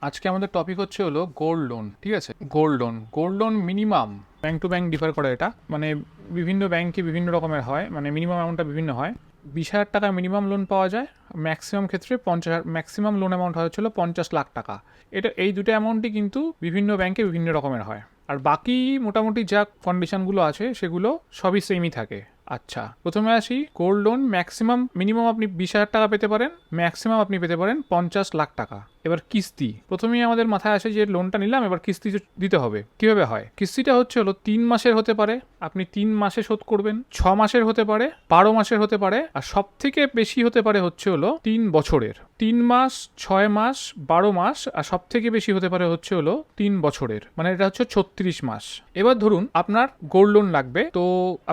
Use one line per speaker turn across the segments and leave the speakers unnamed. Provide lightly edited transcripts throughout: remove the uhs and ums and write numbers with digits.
আজকে আমাদের টপিক হচ্ছে হলো গোল্ড লোন। ঠিক আছে, gold loan minimum bank to bank differ করে। এটা মানে বিভিন্ন ব্যাংকে বিভিন্ন রকমের হয়, মানে মিনিমাম অ্যামাউন্টটা বিভিন্ন হয়। 20,000 টাকা মিনিমাম লোন পাওয়া যায়, ম্যাক্সিমাম ক্ষেত্রে 50, ম্যাক্সিমাম লোন অ্যামাউন্ট হচ্ছিল 50 লাখ টাকা। এই দুটো অ্যামাউন্টই কিন্তু বিভিন্ন ব্যাংকে বিভিন্ন রকমের হয়, আর বাকি মোটামুটি যা কন্ডিশনগুলো আছে সেগুলো সবই সেমই থাকে। আচ্ছা, প্রথমে আসি গোল্ড লোন। ম্যাক্সিমাম মিনিমাম আপনি 20,000 টাকা পেতে পারেন, ম্যাক্সিমাম আপনি পেতে পারেন 50 লাখ টাকা। এবার কিস্তি, প্রথমেই আমাদের মাথায় আসে যে লোনটা নিলাম, এবার কিস্তি দিতে হবে। কিভাবে হয়? কিস্তিটা হচ্ছে হলো 3 মাসের হতে পারে, আপনি 3 মাসে শোধ করবেন, 6 মাসের হতে পারে, 12 মাসের হতে পারে, আর সব থেকে বেশি হতে পারে হচ্ছে হলো 3 বছরের। 3 মাস, 6 মাস, 12 মাস, আর সব থেকে বেশি হতে পারে হচ্ছে হলো 3 বছরের, মানে এটা হচ্ছে 36 মাস। এবার ধরুন আপনার গোল্ড লোন লাগবে, তো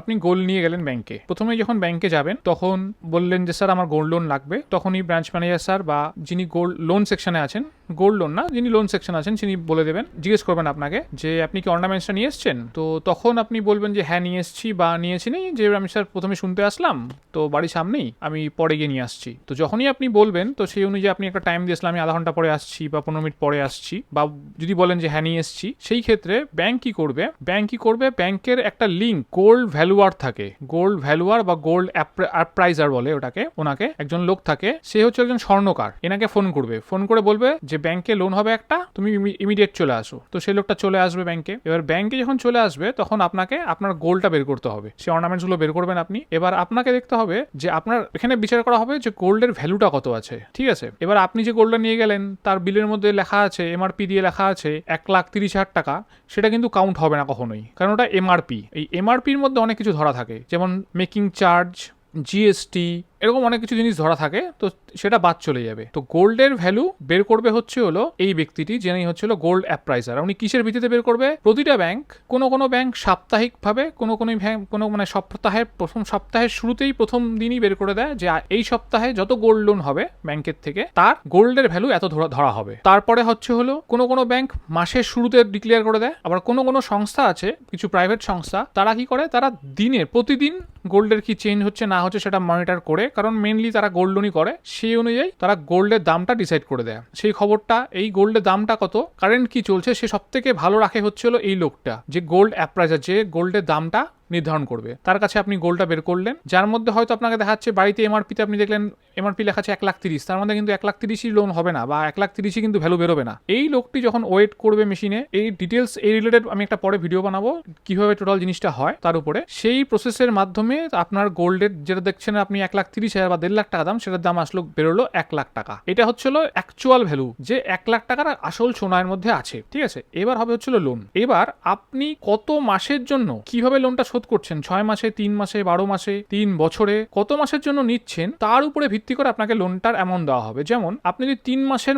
আপনি গোল্ড নিয়ে গেলেন ব্যাংকে। প্রথমে যখন ব্যাংকে যাবেন তখন বললেন যে স্যার আমার গোল্ড লোন লাগবে, তখনই ব্রাঞ্চ ম্যানেজার স্যার বা যিনি গোল্ড লোন সেকশনে আছেন, গোল্ড লোন না, যিনি লোন সেকশন আছেন তিনি বলে দেবেন, জিজ্ঞেস করবেন আপনাকে যে আপনি কি অর্নামেন্টসটা নিয়ে এসছেন। তো তখন আপনি বলবেন যে হ্যাঁ নিয়ে এসছি বা নিয়েছি নেই, যে আমি স্যার প্রথমে শুনতে আসলাম, তো বাড়ির সামনেই, আমি পরে গিয়ে নিয়ে আসছি। তো যখনই আপনি বলবেন তো সেই অনুযায়ী আপনি একটা টাইম দিয়েছিলাম, আমি আধা ঘন্টা পরে আসছি বা 15 মিনিট পরে আসছি, বা যদি বলেন যে হ্যাঁ নিয়ে এসছি, সেই ক্ষেত্রে ব্যাংক কি করবে, ব্যাংকের একটা লিঙ্ক গোল্ড ভ্যালুয়ার থাকে, গোল্ড ভ্যালুয়ার বা গোল্ড অ্যাপ্রাইজার বলে ওনাকে একজন লোক থাকে, সে হচ্ছে একজন স্বর্ণকার। এনাকে ফোন করবে, ফোন করে বলবে যে ব্যাংকে লোন হবে একটা, তুমি ইমিডিয়েট চলে আসো। তো সেই লোকটা চলে আসবে ব্যাংকে। এবার ব্যাংকে যখন চলে আসবে তখন আপনাকে আপনার গোল্ডটা বের করতে হবে, সেই অর্নামেন্টস গুলো বের করবেন আপনি। এবার আপনাকে দেখতে হবে যে আপনার এখানে বিচার করা হবে যে গোল্ডের ভ্যালুটা কত আছে। ঠিক আছে, এবার আপনি যে গোল্ডটা নিয়ে গেলেন তার বিলের মধ্যে লেখা আছে, এমআরপি দিয়ে লেখা আছে 1,30,000 টাকা, সেটা কিন্তু কাউন্ট হবে না কখনোই, কারণ ওটা এমআরপি। এই এমআরপির মধ্যে অনেক কিছু ধরা থাকে, যেমন মেকিং চার্জ, জিএসটি, এরকম অনেক কিছু জিনিস ধরা থাকে, তো সেটা বাদ চলে যাবে। তো গোল্ডের ভ্যালু বের করবে হচ্ছে হলো এই ব্যক্তিটি, যিনি হচ্ছে হলো গোল্ড অ্যাপ্রাইজার। উনি কিসের ভিত্তিতে বের করবে? প্রতিটা ব্যাংক, কোনো ব্যাংক সাপ্তাহিকভাবে, কোনো ব্যাংক মানে সপ্তাহের প্রথম সপ্তাহের শুরুতেই প্রথম দিনই বের করে দেয় যে এই সপ্তাহে যত গোল্ড লোন হবে ব্যাংকের থেকে, তার গোল্ডের ভ্যালু এত ধরা হবে। তারপরে হচ্ছে হলো কোনো ব্যাংক মাসের শুরুতে ডিক্লেয়ার করে দেয়। আবার কোনো সংস্থা আছে, কিছু প্রাইভেট সংস্থা, তারা কি করে, তারা প্রতিদিন গোল্ডের কি চেঞ্জ হচ্ছে না হচ্ছে সেটা মনিটর করে, কারণ মেনলি তারা গোল্ড লোনই করে, সেই অনুযায়ী তারা গোল্ডের দামটা ডিসাইড করে দেয়। সেই খবরটা, এই গোল্ডের দামটা কত, কারেন্ট কি চলছে, সে সব থেকে ভালো রাখে হচ্ছে হলো এই লোকটা, যে গোল্ড অ্যাপ্রাইজার, যে গোল্ডের দামটা নির্ধারণ করবে। তার কাছে আপনি গোল্ডটা বের করলেন, যার মধ্যে হয়তো আপনাকে দেখাচ্ছে বাড়িতে এমআরপিতে আপনি দেখলেন এমআরপি লেখা আছে 1,30,000, তার মধ্যে কিন্তু 1,30,000 লোন হবে না, বা 1,30,000 কিন্তু ভ্যালু বেরোবে না। এই লোকটি যখন ওয়েট করবে মেশিনে, এই ডিটেলস, এই রিলেটেড আমি একটা পরে ভিডিও বানাবো কিভাবে টোটাল জিনিসটা হয় তার উপরে। সেই প্রসেসের মাধ্যমে আপনার গোল্ডের যেটা দেখছেন আপনি 1,30,000 বা 1.5 লাখ টাকা দাম, সেটার দাম আসলো বেরোলো 1 লাখ টাকা। এটা হচ্ছিল অ্যাকচুয়াল ভ্যালু, যে 1 লাখ টাকার আসল সোনার মধ্যে আছে। ঠিক আছে, এবার হবে হচ্ছিল লোন। এবার আপনি কত মাসের জন্য কিভাবে লোনটা শোধ করছেন, 6 মাসে, 3 মাসে, 12 মাসে, 3 বছরে, কত মাসের জন্য নিচ্ছেন, তার উপরে ভিত্তি করে আপনাকে লোনটার অ্যামাউন্ট দেওয়া হবে। যেমন আপনি যদি 3 মাসের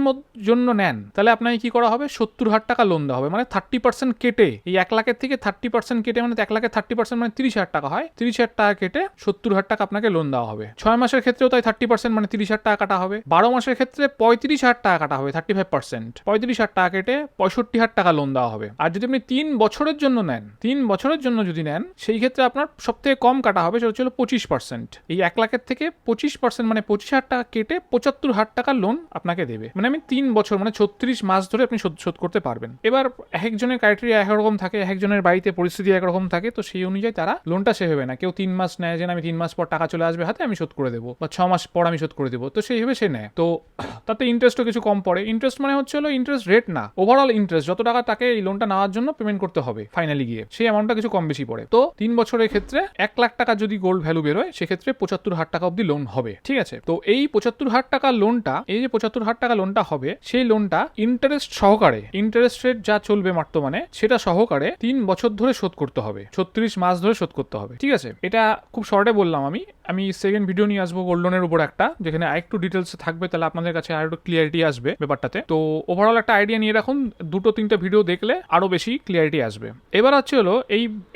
জন্য নেন, তাহলে আপনাকে কি করা হবে, 70,000 টাকা লোন দেওয়া হবে, মানে 30% কেটে, এই 1 লাখের থেকে 30% কেটে, মানে 1 লাখের 30% মানে 30,000 টাকা হয়, 30,000 টাকা কেটে 70,000 টাকা আপনাকে লোন দেওয়া হবে। 6 মাসের ক্ষেত্রেও তাই 30% মানে 30,000 টাকা কাটা হবে। 12 মাসের ক্ষেত্রে 35,000 টাকা কাটা হবে, 35%, 35,000 টাকা কেটে 65,000 টাকা লোন দেওয়া হবে। আর যদি আপনি 3 বছরের জন্য নেন, 3 বছরের জন্য যদি নেন, সেই ক্ষেত্রে আপনার সব থেকে কম কাটা হবে, সেটা হচ্ছে 25%। এই 1 লাখের থেকে 25% মানে 25,000 টাকা কেটে 75,000 টাকা লোন আপনাকে দেবে। মানে আমি 3 বছর মানে 36 মাস ধরে আপনি শোধ করতে পারবেন। এবার এক একজনের ক্রাইটেরিয়া একরকম থাকে, এক একজনের বাড়িতে পরিস্থিতি একরকম থাকে, তো সেই অনুযায়ী তারা লোনটা সেভাবে না। কেউ 3 মাস নেয়, যে আমি 3 মাস পর টাকা চলে আসবে হাতে, আমি শোধ করে দেবো, বা 6 মাস পর আমি শোধ করে দেবো, তো সেইভাবে সে নেয়। তো তাতে ইন্টারেস্টও কিছু কম পড়ে। ইন্টারেস্ট মানে হচ্ছে হলো ইন্টারেস্ট রেট না, ওভারঅল ইন্টারেস্ট, যত টাকা তাকে এই লোনটা নেওয়ার জন্য পেমেন্ট করতে হবে ফাইনালি গিয়ে, সেই অ্যামাউন্টটা কিছু কম বেশি পড়ে। তো 3 বছরের ক্ষেত্রে 1 লাখ টাকা যদি গোল্ড ভ্যালু বেরোয়, সেক্ষেত্রে 75,000 টাকা অব্দি লোন হবে। ঠিক আছে, তো এই 75,000 টাকা লোনটা, এই যে 75,000 টাকা লোনটা হবে, সেই লোনটা ইন্টারেস্ট সহকারে, ইন্টারেস্ট রেট যা চলবে বর্তমানে সেটা সহকারে 3 বছর ধরে শোধ করতে হবে, 36 মাস ধরে শোধ করতে হবে। ঠিক আছে, এটা খুব শর্টে বললাম। আমি সেকেন্ড ভিডিও নিয়ে আসবো গোল্ড লোনের উপর একটা, যেখানে আরেকটু ডিটেলস থাকবে, তাহলে আপনাদের কাছে আরেকটু ক্লিয়ারিটি আসবে ব্যাপারটাতে। তো ওভারঅল একটা আইডিয়া নিয়ে রাখুন, 2-3টে ভিডিও দেখলে আরো বেশি ক্লিয়ারিটি আসবে। এবার হচ্ছে হলো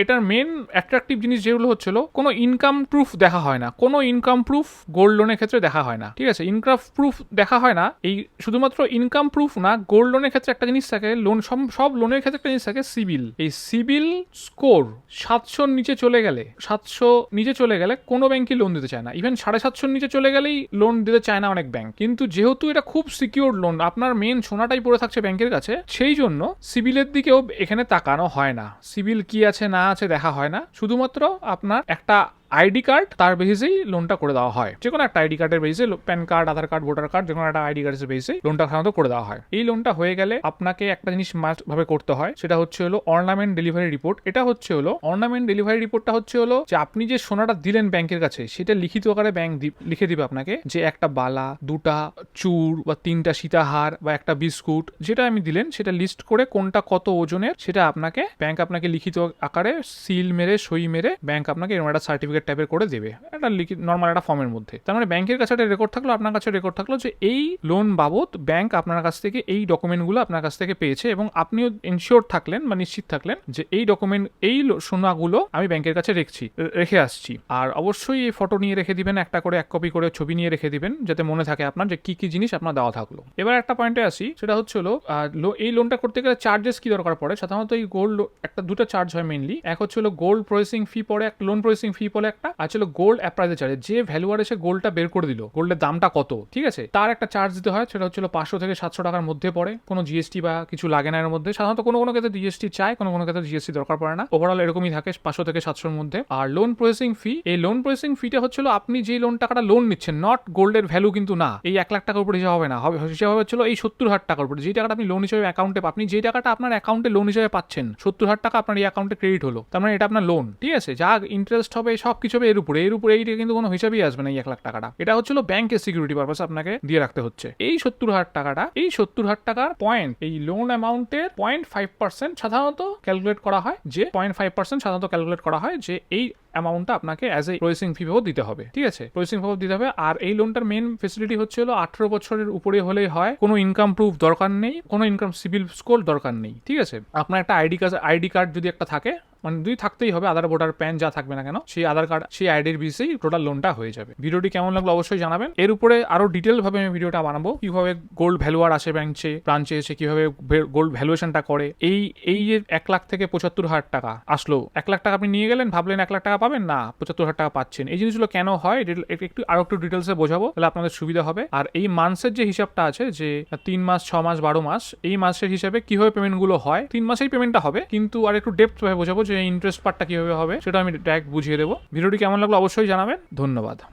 এটার মেন অ্যাট্রাকটিভ জিনিস যেগুলো হচ্ছিল, কোনো ইনকাম প্রুফ দেখা হয় না, কোনো ইনকাম প্রুফ গোল্ড লোনের ক্ষেত্রে দেখা হয় না, ঠিক আছে। ইনকাম প্রুফ দেখা হয় না, এই শুধুমাত্র ইনকাম প্রুফ না, গোল্ড লোনের ক্ষেত্রে একটা জিনিস থাকে, লোন সব লোনের ক্ষেত্রে একটা জিনিস থাকে, সিবিল। এই সিবিল স্কোর 700 নিচে চলে গেলে, 700 নিচে চলে গেলে কোনো ব্যাংকই লোন দিতে চায় না। ইভেন 750 নিচে চলে গেলেই লোন দিতে চায় না অনেক ব্যাংক। কিন্তু যেহেতু এটা খুব সিকিউর লোন, আপনার মেন সোনাটাই পড়ে থাকছে ব্যাংকের কাছে, সেই জন্য সিবিলের দিকেও এখানে তাকানো হয় না। সিবিল কি আছে না আছে দেখা হয় না, শুধুমাত্র আপনার একটা আইডি কার্ড, তার বেসিসেই লোনটা করে দেওয়া হয়। যে কোনো একটা আইডি কার্ডের বেসিসে, প্যান কার্ড, আধার কার্ড, ভোটার কার্ড, যে কোনো একটা আইডি কার্ডের বেসিসে লোনটা সাধারণত করে দেওয়া হয়। এই লোনটা হয়ে গেলে আপনাকে একটা জিনিস মাস্ট ভাবে করতে হয়, সেটা হচ্ছে হলো অর্নামেন্ট ডেলিভারি রিপোর্ট। এটা হচ্ছে হলো অর্নামেন্ট ডেলিভারি রিপোর্টটা হচ্ছে হলো যে আপনি যে সোনাটা দিলেন ব্যাংকের কাছে, সেটা লিখিত আকারে ব্যাংক লিখে দিবে আপনাকে, যে একটা বালা, দুটা চূড় বা 3টা সীতাহার বা একটা বিস্কুট যেটা আমি দিলেন, সেটা লিস্ট করে কোনটা কত ওজনের, সেটা আপনাকে ব্যাংক আপনাকে লিখিত আকারে সিল মেরে, সই মেরে ব্যাংক আপনাকে এরকম একটা সার্টিফিকেট টাইপের করে দেবে, একটা লিখিত নর্মাল একটা ফর্মের মধ্যে। তার মানে ব্যাংকের কাছে একটা রেকর্ড থাকলো, আপনার কাছে রেকর্ড থাকলো যে এই লোন বাবদ ব্যাংক আপনার কাছ থেকে এই ডকুমেন্টগুলো আপনার কাছ থেকে পেয়েছে, এবং আপনিও ইনশিওর থাকলেন বা নিশ্চিত থাকলেন যে এই ডকুমেন্ট, এই সোনাগুলো আমি ব্যাংকের কাছে রেখে আসছি। আর অবশ্যই এই ফটো নিয়ে রেখে দিবেন, একটা করে 1 কপি করে ছবি নিয়ে রেখে দিবেন, যাতে মনে থাকে আপনার যে কি কি জিনিস আপনার দেওয়া থাকলো। এবার একটা পয়েন্টে আসি, সেটা হচ্ছে হলো এই লোনটা করতে গেলে চার্জেস কি দরকার পড়ে। সাধারণত এই গোল্ড দুটো চার্জ হয় মেইনলি। এক হচ্ছে হলো গোল্ড প্রসেসিং ফি পড়ে, একটা লোন প্রসেসিং ফি পড়ে একটা, আর ছিল গোল্ড অ্যাপ্রাইজার চার্জ। যে ভ্যালুয়ার এসে গোল্ডটা বের করে দিল, গোল্ডের দামটা কত, ঠিক আছে, তার একটা চার্জ দিতে হয়। সেটা হচ্ছে 500 থেকে 700 টাকার মধ্যে পড়ে, কোনো জিএসটি বা কিছু লাগে না এর মধ্যে। সাধারণত কোনো কোনো ক্ষেত্রে জিএসটি চায়, কোনো কোনো ক্ষেত্রে জিএসটি দরকার পড়ে না। ওভারঅল এরকমই থাকে 500 থেকে 700-র মধ্যে। আর লোন প্রসেসিং ফি, এই লোন প্রসেসিং ফিটা হচ্ছিল আপনি যেই লোন টাকাটা লোন নিচ্ছেন, নট গোল্ডের ভ্যালু কিন্তু না, এই 1 লাখ টাকার উপর হিসাব হবে না, হিসাব হচ্ছিল এই 70,000 টাকার উপর। যেই টাকাটা আপনি লোন হিসেবে অ্যাকাউন্টে, আপনি যেই টাকাটা আপনার অ্যাকাউন্টে লোন হিসেবে পাচ্ছেন, 70,000 টাকা আপনার এই অ্যাকাউন্টে ক্রেডিট হলো, তার মানে এটা আপনার লোন, ঠিক আছে। যা ইন্টারেস্ট হবে সব কিছু হবে এর উপরে এইটা কিন্তু কোনো হিসাবই আসবে না এই 1 লাখ টাকাটা। এটা হচ্ছিল ব্যাংকের সিকিউরিটি পারপাস আপনাকে দিয়ে রাখতে হচ্ছে। এই 70,000 টাকাটা, এই 70,000 টাকার পয়েন্ট, এই লোন অ্যামাউন্টের 0.5% সাধারণত ক্যালকুলেট করা হয়, যে 0.5% সাধারণত ক্যালকুলেট করা হয় যে এই অ্যামাউন্টটা আপনাকে অ্যাজ এ প্রসেসিং ফি দিতে হবে, ঠিক আছে, প্রসেসিং ফি দিতে হবে। আর এই লোনটার মেন ফেসিলিটি হচ্ছে হলো 18 বছরের উপরে হলেই হয়, কোনো ইনকাম প্রুফ দরকার নেই, কোনো ইনকাম সিবিল স্কোর দরকার নেই, ঠিক আছে। আপনার একটা আইডি কার্ড যদি একটা থাকে, মানে দুই থাকতেই হবে, আধার, ভোটার, প্যান যা থাকবে না কেন, সেই আধার কার্ড, সেই আইডির বেসেই টোটাল লোনটা হয়ে যাবে। ভিডিওটি কেমন লাগলো অবশ্যই জানাবেন। এর উপরে আরো ডিটেল ভাবে আমি ভিডিওটা বানাবো, কিভাবে গোল্ড ভ্যালুয়ার আসে ব্রাঞ্চে এসে, কিভাবে গোল্ড ভ্যালুয়েশনটা করে। এই যে 1 লাখ থেকে 75,000 টাকা আসলো, 1 লাখ টাকা আপনি নিয়ে গেলেন, ভাবলেন 1 লাখ টাকা পাবেন না, 75,000 টাকা পাচ্ছেন। এই জিনিসগুলো কেন হয় একটু ডিটেলসে বোঝাবো, তাহলে আপনাদের সুবিধা হবে। আর এই মান্থসের যে হিসাবটা আছে, যে 3 মাস, 6 মাস, 12 মাস, এই মাসের হিসাবে কিভাবে পেমেন্টগুলো হয়, 3 মাসেই পেমেন্টটা হবে, কিন্তু আর একটু ডেপথ ভাবে বোঝাবো যে ইন্টারেস্ট পার্টটা কিভাবে হবে, সেটা আমি ডাইরেক্ট বুঝিয়ে দেবো। ভিডিওটি কেমন লাগলো অবশ্যই জানাবেন। ধন্যবাদ।